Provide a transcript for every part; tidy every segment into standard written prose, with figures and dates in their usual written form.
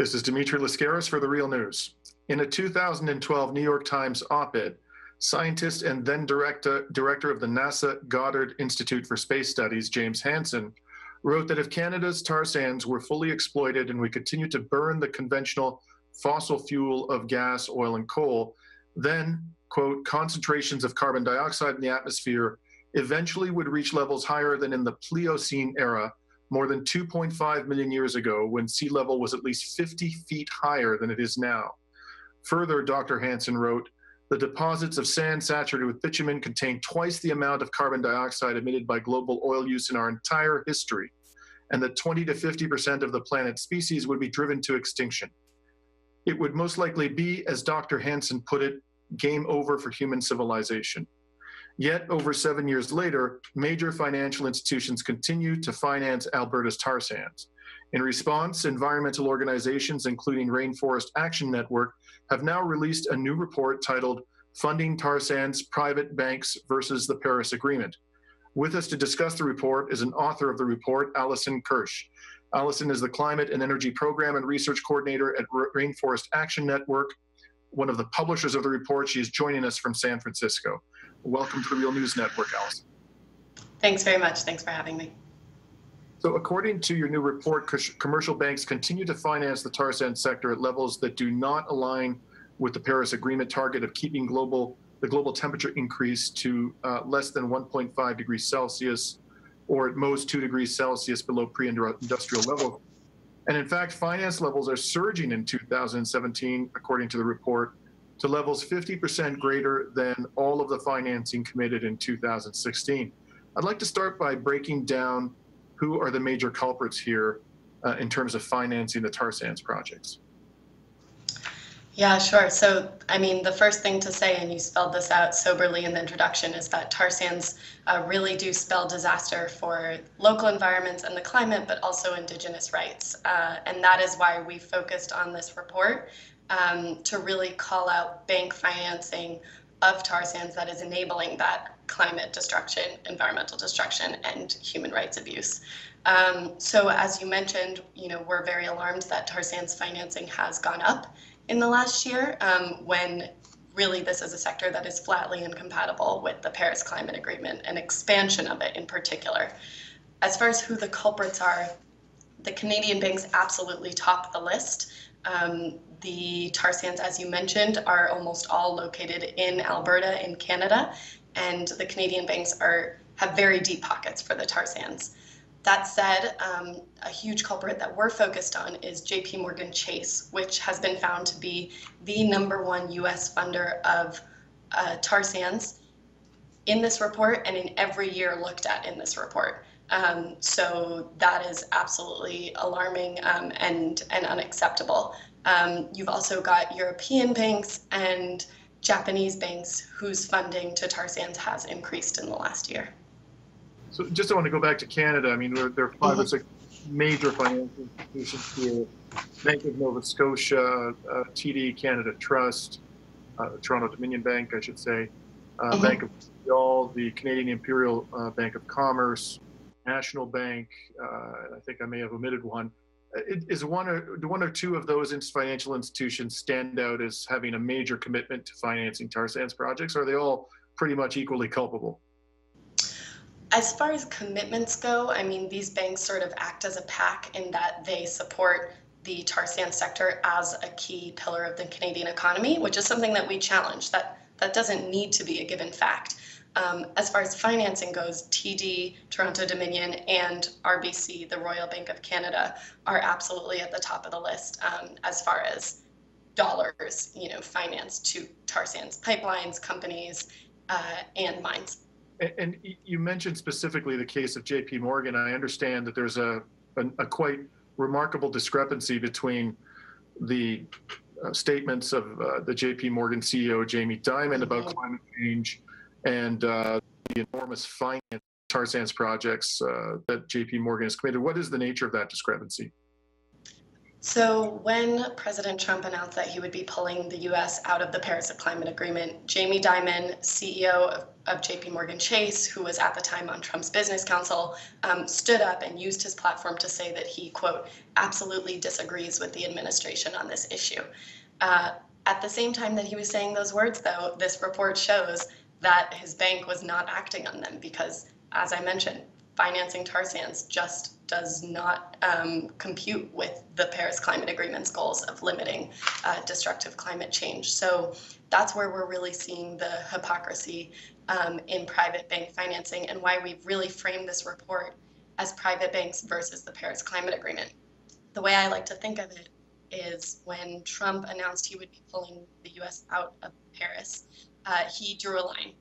This is Dimitri Lascaris for The Real News. In a 2012 New York Times op-ed, scientist and then director of the NASA Goddard Institute for Space Studies, James Hansen, wrote that if Canada's tar sands were fully exploited and we continued to burn the conventional fossil fuel of gas, oil, and coal, then, quote, concentrations of carbon dioxide in the atmosphere eventually would reach levels higher than in the Pliocene era, more than 2.5 million years ago, when sea level was at least 50 feet higher than it is now. Further, Dr. Hansen wrote, the deposits of sand saturated with bitumen contain twice the amount of carbon dioxide emitted by global oil use in our entire history, and that 20 to 50% of the planet's species would be driven to extinction. It would most likely be, as Dr. Hansen put it, game over for human civilization. Yet, over 7 years later, major financial institutions continue to finance Alberta's tar sands. In response, environmental organizations, including Rainforest Action Network, have now released a new report titled Funding Tar Sands Private Banks versus the Paris Agreement. With us to discuss the report is an author of the report, Alison Kirsch. Alison is the Climate and Energy Program and Research Coordinator at Rainforest Action Network, one of the publishers of the report. She is joining us from San Francisco. Welcome to the Real News Network, Alison. Thanks very much. Thanks for having me. So according to your new report, commercial banks continue to finance the tar sand sector at levels that do not align with the Paris Agreement target of keeping the global temperature increase to less than 1.5 degrees Celsius, or at most 2 degrees Celsius below pre-industrial level. And in fact, finance levels are surging in 2017, according to the report, to levels 50% greater than all of the financing committed in 2016. I'd like to start by breaking down who are the major culprits here in terms of financing the tar sands projects. Yeah, sure. So, I mean, the first thing to say, and you spelled this out soberly in the introduction, is that tar sands really do spell disaster for local environments and the climate, but also Indigenous rights. And that is why we focused on this report to really call out bank financing of tar sands that is enabling that climate destruction, environmental destruction, and human rights abuse. So as you mentioned, we're very alarmed that tar sands financing has gone up in the last year, when really this is a sector that is flatly incompatible with the Paris Climate Agreement and expansion of it in particular. As far as who the culprits are, the Canadian banks absolutely top the list. The tar sands, as you mentioned, are almost all located in Alberta in Canada, and the Canadian banks have very deep pockets for the tar sands. That said, a huge culprit that we're focused on is JP Morgan Chase, which has been found to be the #1 US funder of tar sands in this report and in every year looked at in this report. So that is absolutely alarming and unacceptable. You've also got European banks and Japanese banks whose funding to tar sands has increased in the last year. So just I want to go back to Canada. I mean, there are 5 or 6 major financial institutions here. Bank of Nova Scotia, TD Canada Trust, Toronto Dominion Bank, I should say, Bank of Montreal, the Canadian Imperial Bank of Commerce, National Bank, I think I may have omitted one. Is one or two of those financial institutions stand out as having a major commitment to financing tar sands projects, or are they all pretty much equally culpable? As far as commitments go, I mean, these banks sort of act as a pack in that they support the tar sand sector as a key pillar of the Canadian economy, which is something that we challenge. That doesn't need to be a given fact. As far as financing goes, TD, Toronto Dominion, and RBC, the Royal Bank of Canada, are absolutely at the top of the list as far as dollars, financed to tar sands pipelines, companies, and mines. And you mentioned specifically the case of JP Morgan. I understand that there's a quite remarkable discrepancy between the statements of the JP Morgan CEO, Jamie Dimon, about climate change and the enormous finance tar sands projects that JP Morgan has committed. What is the nature of that discrepancy? So when President Trump announced that he would be pulling the US out of the Paris Climate Agreement, Jamie Dimon, CEO of JP Morgan Chase, who was at the time on Trump's business council, stood up and used his platform to say that he, quote, absolutely disagrees with the administration on this issue. At the same time that he was saying those words, though, this report shows that his bank was not acting on them because, as I mentioned, financing tar sands just does not compute with the Paris Climate Agreement's goals of limiting destructive climate change. So that's where we're really seeing the hypocrisy in private bank financing and why we've really framed this report as private banks versus the Paris Climate Agreement. The way I like to think of it is when Trump announced he would be pulling the US out of Paris, he drew a line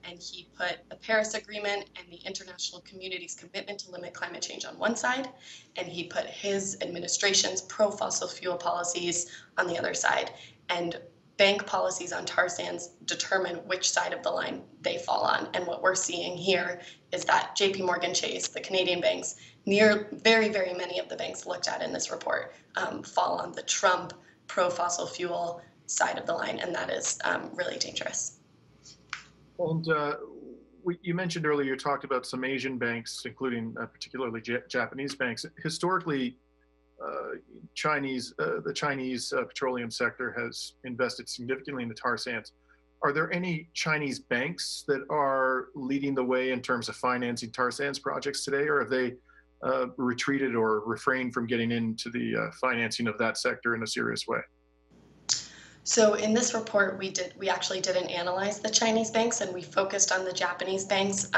and he put the Paris Agreement and the international community's commitment to limit climate change on one side, and he put his administration's pro-fossil fuel policies on the other side. And bank policies on tar sands determine which side of the line they fall on. And what we're seeing here is that JP Morgan Chase, the Canadian banks, very, very many of the banks looked at in this report fall on the Trump pro-fossil fuel side of the line, and that is really dangerous. And you mentioned earlier, you talked about some Asian banks, including particularly Japanese banks. Historically, the Chinese petroleum sector has invested significantly in the tar sands. Are there any Chinese banks that are leading the way in terms of financing tar sands projects today, or have they retreated or refrained from getting into the financing of that sector in a serious way? So in this report, we actually didn't analyze the Chinese banks, and we focused on the Japanese banks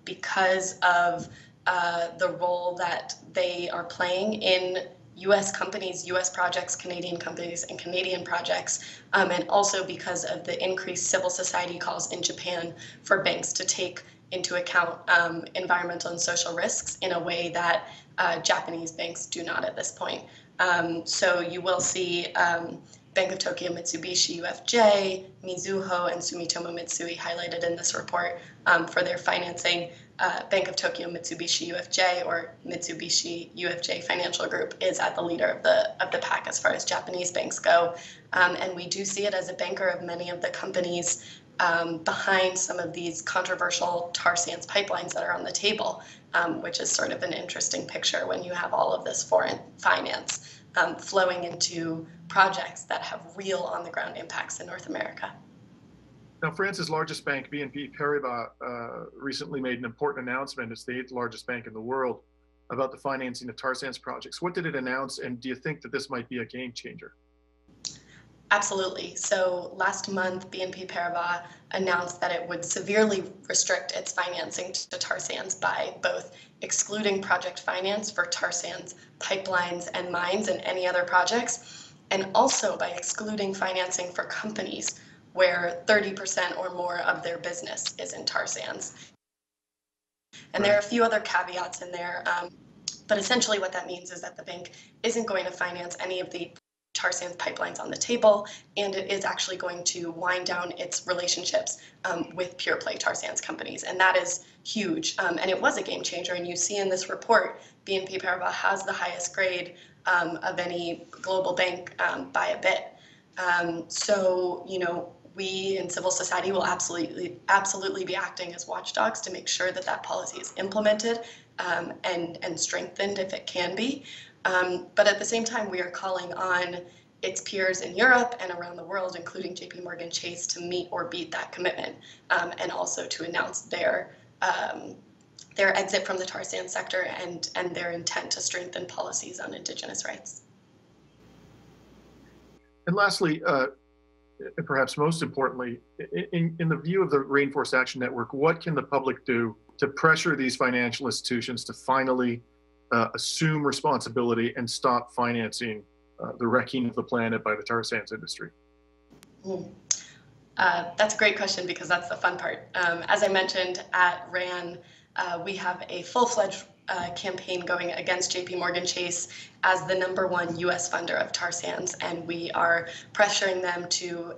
because of the role that they are playing in U.S. companies, U.S. projects, Canadian companies, and Canadian projects, and also because of the increased civil society calls in Japan for banks to take into account environmental and social risks in a way that Japanese banks do not at this point. So you will see Bank of Tokyo, Mitsubishi UFJ, Mizuho, and Sumitomo Mitsui highlighted in this report for their financing. Bank of Tokyo, Mitsubishi UFJ, or Mitsubishi UFJ Financial Group, is at the leader of the pack as far as Japanese banks go. And we do see it as a banker of many of the companies behind some of these controversial tar sands pipelines that are on the table, which is sort of an interesting picture when you have all of this foreign finance flowing into projects that have real on-the-ground impacts in North America. Now, France's largest bank, BNP Paribas, recently made an important announcement. It's the 8th largest bank in the world about the financing of tar sands projects. What did it announce, and do you think that this might be a game changer? Absolutely. So last month, BNP Paribas announced that it would severely restrict its financing to tar sands by both excluding project finance for tar sands pipelines and mines and any other projects, and also by excluding financing for companies where 30% or more of their business is in tar sands. And there are a few other caveats in there, but essentially what that means is that the bank isn't going to finance any of the tar sands pipelines on the table, and it is actually going to wind down its relationships with pure play tar sands companies. And that is huge. And it was a game changer. And you see in this report, BNP Paribas has the highest grade of any global bank by a bit. So, you know, we in civil society will absolutely be acting as watchdogs to make sure that that policy is implemented and strengthened if it can be. But at the same time, we are calling on its peers in Europe and around the world, including JP Morgan Chase, to meet or beat that commitment, and also to announce their exit from the tar sand sector and their intent to strengthen policies on Indigenous rights. And lastly, and perhaps most importantly, in the view of the Rainforest Action Network, what can the public do to pressure these financial institutions to finally assume responsibility and stop financing the wrecking of the planet by the tar sands industry? That's a great question, because that's the fun part. As I mentioned, at RAN, we have a full-fledged campaign going against JP Morgan Chase as the #1 US funder of tar sands, and we are pressuring them to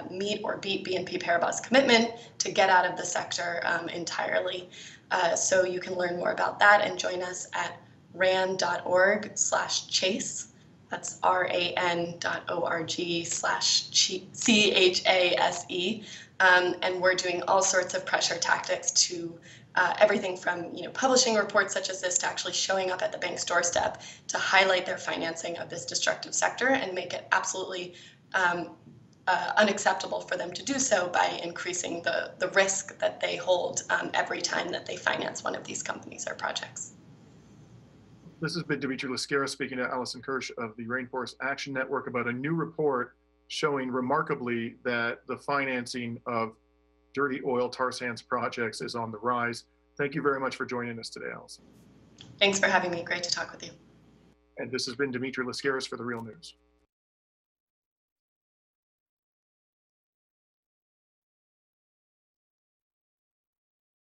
meet or beat BNP Paribas' commitment to get out of the sector entirely. So you can learn more about that and join us at ran.org/chase. That's ran.org/CHASE. And we're doing all sorts of pressure tactics to everything from publishing reports such as this to actually showing up at the bank's doorstep to highlight their financing of this destructive sector and make it absolutely unacceptable for them to do so by increasing the risk that they hold every time that they finance one of these companies or projects. This has been Dimitri Lascara speaking to Alison Kirsch of the Rainforest Action Network about a new report showing remarkably that the financing of dirty oil tar sands projects is on the rise. Thank you very much for joining us today, Alison. Thanks for having me. Great to talk with you. And this has been Dimitri Lascaris for The Real News.